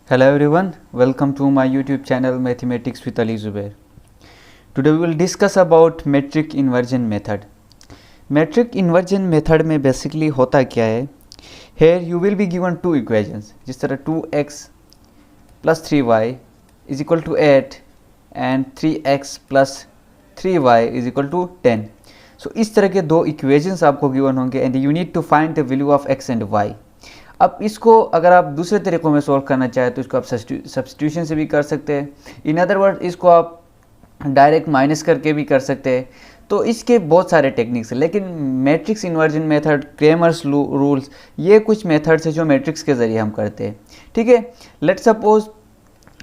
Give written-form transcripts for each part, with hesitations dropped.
Hello everyone, welcome to my YouTube channel Mathematics with Ali Zubair. Today we will discuss about metric inversion method. Metric inversion method में basically होता क्या है? Here you will be given two equations, जिस तरह 2x plus 3y is equal to 8 and 3x plus 3y is equal to 10. So इस तरह के दो equations आपको given होंगे and you need to find the value of x and y. अब इसको अगर आप दूसरे तरीक़ों में सॉल्व करना चाहें तो इसको आप सब्स्टिट्यूशन से भी कर सकते हैं. इन अदर वर्ड इसको आप डायरेक्ट माइनस करके भी कर सकते हैं. तो इसके बहुत सारे टेक्निक्स हैं, लेकिन matrix inversion method, Cramer's rules, ये कुछ मेथड्स हैं जो मैट्रिक्स के ज़रिए हम करते हैं. ठीक है, लेट सपोज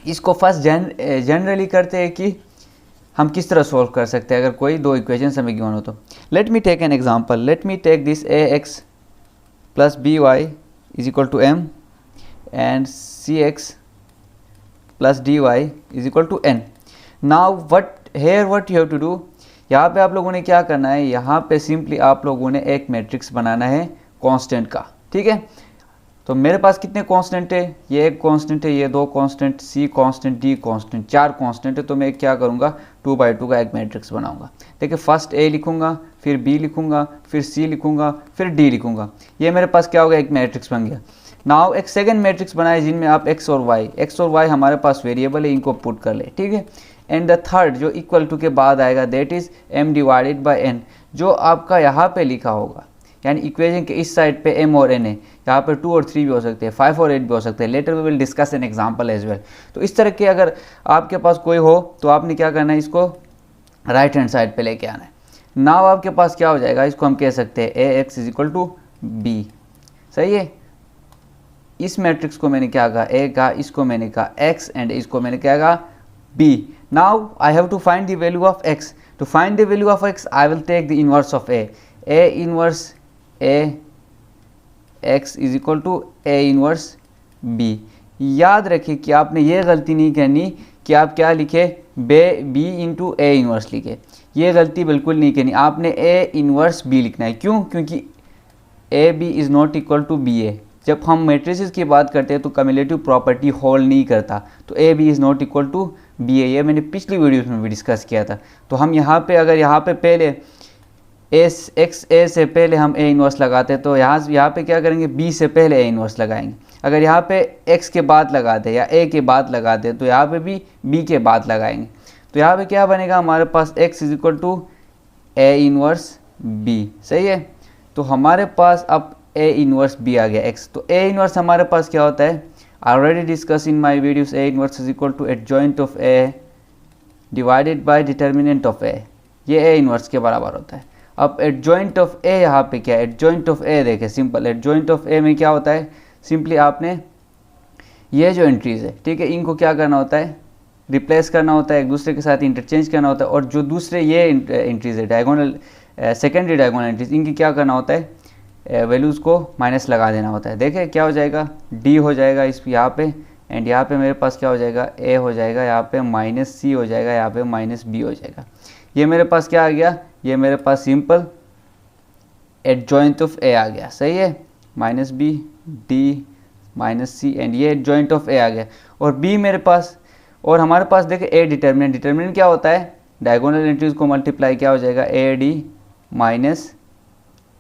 इसको फर्स्ट जनरली करते हैं कि हम किस तरह सॉल्व कर सकते हैं अगर कोई दो इक्वेशंस हमें गिवन हो तो. Let me take an example. Let me take this ax plus by is equal to m and cx plus dy is equal to n. Now what you have to do, यहाँ पे आप लोगों ने क्या करना है, यहाँ पे सिंपली आप लोगों ने एक मैट्रिक्स बनाना है कांस्टेंट का. ठीक है, तो मेरे पास कितने कांस्टेंट है, ये एक कांस्टेंट है, ये दो कांस्टेंट, सी कांस्टेंट, डी कांस्टेंट, चार कांस्टेंट है. तो मैं क्या करूँगा, 2x2 का एक मैट्रिक्स बनाऊंगा. देखिए, फर्स्ट ए लिखूंगा, फिर बी लिखूंगा, फिर सी लिखूंगा, फिर डी लिखूंगा. ये मेरे पास क्या हो गया, एक मैट्रिक्स बन गया. नाउ एक सेकंड मैट्रिक्स बनाए जिनमें आप x और y हमारे पास वेरिएबल है, इनको पुट कर ले. ठीक है, एंड द थर्ड जो इक्वल टू के बाद आएगा that is m divided by n, जो आपका यहाँ पे लिखा होगा. यानी इक्वेशन के इस साइड पे m और n है, यहाँ पे 2 और 3 भी हो सकते हैं, 5 और 8 भी हो सकते हैं. Later we will discuss an example as well. तो इस तरह के अगर आपके पास कोई हो तो आपने क्या करना है, इसको राइट हैंड साइड पे लेके आना है. नाउ आपके पास क्या हो जाएगा, इसको हम कह सकते हैं ax is equal to b. सही है, इस मैट्रिक्स को मैंने क्या कहा, a कहा, इसको मैंने कहा x एंड इसको मैंने क्या कहा, b. Now I have to find the value of x. To find the value of x I will take the inverse of a inverse a x is equal to a inverse b. याद रखिए कि आपने ये गलती नहीं करनी कि आप क्या लिखे, b इंटू a इनवर्स लिखे. ये गलती बिल्कुल नहीं करनी, आपने a इनवर्स b लिखना है. क्यों? क्योंकि a b is not equal to b a. जब हम मैट्रिसेस की बात करते हैं तो कम्युलेटिव प्रॉपर्टी होल्ड नहीं करता, तो a b is not equal to b a. ये मैंने पिछली वीडियोस में भी डिस्कस किया था. तो हम यहाँ पे अगर यहाँ पे पहले एक्स ए से पहले हम ए इनवर्स लगाते हैं तो यहाँ पे क्या करेंगे, बी से पहले ए इनवर्स लगाएंगे. अगर यहाँ पे एक्स के बाद लगाते हैं या ए के बाद लगाते हैं तो यहाँ पे भी बी के बाद लगाएंगे. तो यहाँ पे क्या बनेगा, हमारे पास X is equal to A inverse B. सही है, तो हमारे पास अब ए इनवर्स बी आ गया एक्स. तो ए इनवर्स हमारे पास क्या होता है, already discuss in my videos. A inverse is equal to adjoint of A divided by determinant of A. ये ए इनवर्स के बराबर होता है. अब एडजॉइंट ऑफ ए यहाँ पे क्या है, एडजॉइंट ऑफ ए देखें, सिंपल. एडजॉइंट ऑफ ए में क्या होता है, सिंपली आपने ये जो एंट्रीज है, ठीक है, इनको क्या करना होता है, रिप्लेस करना होता है, एक दूसरे के साथ इंटरचेंज करना होता है. और जो दूसरे ये एंट्रीज है, डायगोनल सेकेंडरी डायगोनल एंट्रीज, इनकी क्या करना होता है, वैल्यूज़ को माइनस लगा देना होता है. देखें क्या हो जाएगा, डी हो जाएगा इस यहाँ पे, एंड यहाँ पे मेरे पास क्या हो जाएगा, ए हो जाएगा, यहाँ पे माइनस सी हो जाएगा, यहाँ पे माइनस बी हो जाएगा. ये मेरे पास क्या आ गया, ये मेरे पास सिंपल एडजॉइंट ऑफ ए आ गया. सही है, minus b d minus c, and ये एडजॉइंट ऑफ ए आ गया. और बी मेरे पास, और हमारे पास देखें ए डिटर्मिनेंट. डिटर्मिनेंट क्या होता है, डायगोनल एंट्रीज को मल्टीप्लाई क्या हो जाएगा, a d minus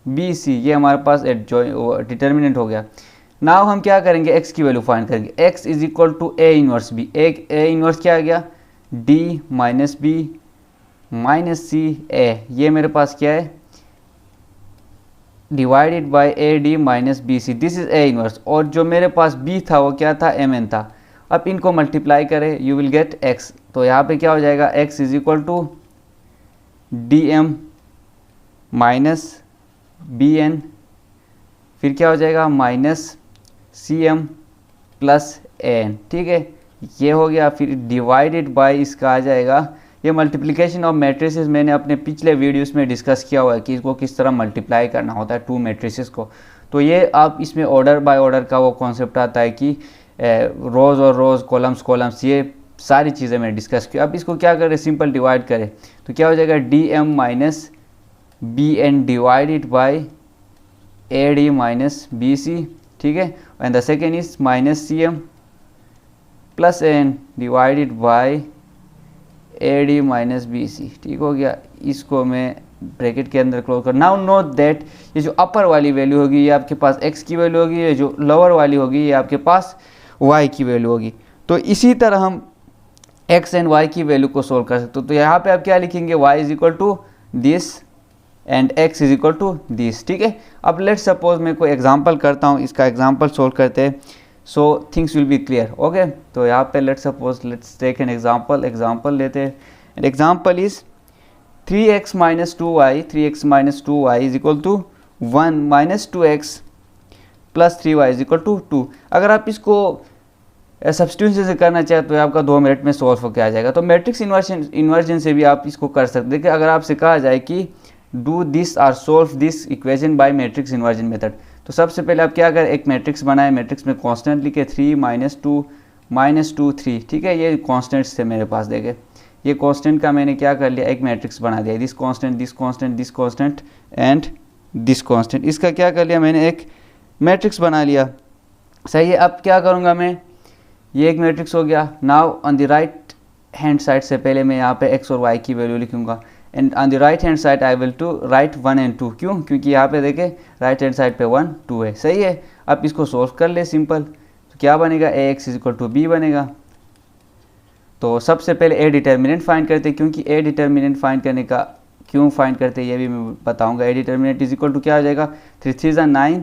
b c. ये हमारे पास डिटर्मिनेंट हो गया. नाउ हम क्या करेंगे, एक्स की वैल्यू फाइंड करेंगे. X is equal to A inverse B. एक ए इनवर्स क्या आ गया, d minus b minus c a. ये मेरे पास क्या है, divided by a d minus b c. This is A inverse. और जो मेरे पास बी था वो क्या था, एम एन था. अब इनको मल्टीप्लाई करें, यू विल गेट एक्स. तो यहाँ पे क्या हो जाएगा, x is equal to d m minus b n, फिर क्या हो जाएगा, minus c m plus a n. ठीक है, ये हो गया. फिर डिवाइडेड बाय इसका आ जाएगा, ये मल्टीप्लिकेशन ऑफ मैट्रिसेस मैंने अपने पिछले वीडियोस में डिस्कस किया हुआ है कि इसको किस तरह मल्टीप्लाई करना होता है टू मैट्रिसेस को. तो ये आप इसमें ऑर्डर बाय ऑर्डर का वो कॉन्सेप्ट आता है कि रोज़ और रोज़, कॉलम्स, ये सारी चीज़ें मैंने डिस्कस की. अब इसको क्या करें, सिंपल डिवाइड करें तो क्या हो जाएगा, d m minus b n divided by a d minus b c. ठीक है, and the second is minus c m plus n divided by a d minus b c. ठीक हो गया, इसको मैं ब्रैकेट के अंदर क्लोज कर। नाउ नोट दैट ये जो अपर वाली वैल्यू होगी ये आपके पास x की वैल्यू होगी, ये जो लोअर वाली होगी ये आपके पास y की वैल्यू होगी। तो इसी तरह हम x एंड y की वैल्यू को सोल्व कर सकते हो। तो यहाँ पे आप क्या लिखेंगे, y is equal to this and x is equal to this. ठीक है, अब लेट सपोज मैं कोई एग्जांपल करता हूँ, इसका एग्जांपल सोल्व करते हैं so things will be clear. Okay, तो यहाँ पे let suppose let's take an example लेते हैं। An example is 3x minus 2y is equal to 1 minus 2x plus 3y is equal to 2। अगर आप इसको सब्स्टिट्यूशन से करना चाहे तो आपका 2 मिनट में सॉल्व होकर आ जाएगा। तो मैट्रिक्स इन्वर्जन से भी आप इसको कर सकते हैं कि अगर आपसे कहा जाए कि do this or solve this equation by matrix inversion method, तो सबसे पहले आप क्या करें, एक मैट्रिक्स बनाए, मैट्रिक्स में कांस्टेंट लिखे 3 माइनस 2 3। ठीक है, ये कॉन्स्टेंट्स थे मेरे पास, देखे ये कांस्टेंट का मैंने क्या कर लिया, एक मैट्रिक्स बना दिया, this constant and this constant. इसका क्या कर लिया मैंने, एक मैट्रिक्स बना लिया। सही है, अब क्या करूँगा मैं, ये एक मैट्रिक्स हो गया। Now on the right hand side से पहले मैं यहाँ पे x और y की वैल्यू लिखूंगा and on the right hand side I will to write 1 and 2। क्यों, क्योंकि यहाँ पे देखे राइट हैंड साइड पे 1 2 है। सही है, अब इसको सोल्व कर ले सिंपल। तो क्या बनेगा, ax is equal to b बनेगा। तो सबसे पहले ए डिटर्मिनेंट फाइंड करते हैं, क्योंकि ए डिटर्मिनेंट फाइंड करने का क्यों फाइंड करते हैं ये भी मैं बताऊंगा। A determinant is equal to क्या हो जाएगा, 3 3 9,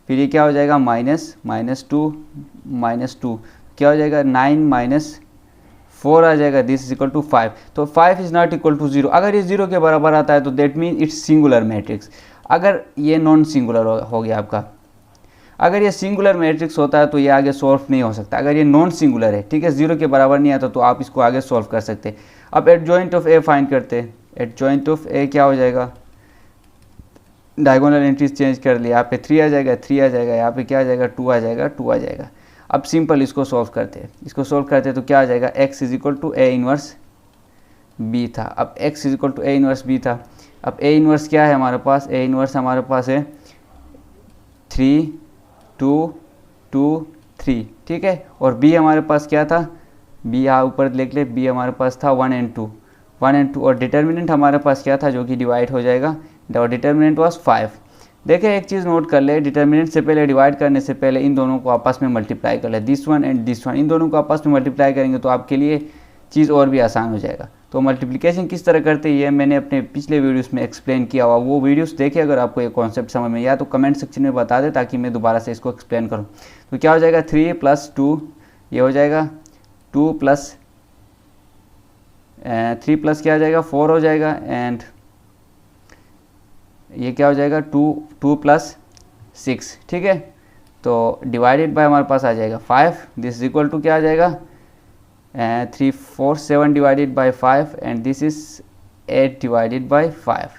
फिर ये क्या हो जाएगा माइनस टू क्या हो जाएगा 9 माइनस 4 आ जाएगा, दिस इज इक्वल टू 5। तो 5 इज नॉट इक्वल टू 0। अगर ये 0 के बराबर आता है तो that mean it's singular matrix. अगर ये नॉन सिंगुलर हो गया आपका, अगर ये सिंगुलर मैट्रिक्स होता है तो ये आगे सॉल्व नहीं हो सकता। अगर ये नॉन सिंगुलर है, ठीक है, 0 के बराबर नहीं आता तो आप इसको आगे सॉल्व कर सकते हैं। अब एडजॉइंट ऑफ ए फाइंड करते हैं। एडजॉइंट ऑफ ए क्या हो जाएगा, डायगोनल एंट्रीज चेंज कर लिया, यहाँ पे 3 आ जाएगा, 3 आ जाएगा, यहाँ पे क्या आ जाएगा 2 आ जाएगा, 2 आ जाएगा। अब सिंपल इसको सॉल्व करते हैं। इसको सॉल्व करते हैं तो क्या आ जाएगा, x is equal to A inverse B था। अब x is equal to A inverse B था। अब ए इनवर्स क्या है हमारे पास, ए इनवर्स हमारे पास है 3 2 2 3। ठीक है, और b हमारे पास क्या था, b यहाँ ऊपर लिख ले, b हमारे पास था 1 एंड 2 और डिटर्मिनेंट हमारे पास क्या था जो कि डिवाइड हो जाएगा, और डिटर्मिनेंट वाज 5। देखिए एक चीज़ नोट कर ले, डिटर्मिनेंट से पहले डिवाइड करने से पहले इन दोनों को आपस में मल्टीप्लाई कर ले, this one and this one, इन दोनों को आपस में मल्टीप्लाई करेंगे तो आपके लिए चीज़ और भी आसान हो जाएगा। तो मल्टीप्लिकेशन किस तरह करते हैं ये मैंने अपने पिछले वीडियोस में एक्सप्लेन किया हुआ, वो वीडियोस देखिए अगर आपको ये कॉन्सेप्ट समझ में, या तो कमेंट सेक्शन में बता दे ताकि मैं दोबारा से इसको एक्सप्लेन करूँ। तो क्या हो जाएगा 3 + 2, ये हो जाएगा 2 + 3 + क्या आ जाएगा 4 हो जाएगा, एंड ये क्या हो जाएगा 2 + 6। ठीक है, तो डिवाइडेड बाय हमारे पास आ जाएगा 5, दिस इज इक्वल टू क्या आ जाएगा 3 4 7 divided by 5 and this is 8 divided by 5।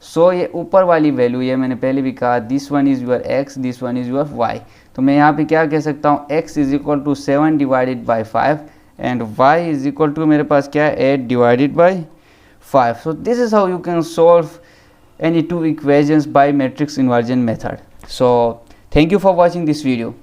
सो ये ऊपर वाली वैल्यू, ये मैंने पहले भी कहा, this one is your x, this one is your y। तो मैं यहाँ पे क्या कह सकता हूँ, x is equal to 7 divided by 5 and y is equal to मेरे पास क्या है 8 divided by 5। So this is how you can solve any two equations by matrix inversion method. So thank you for watching this video.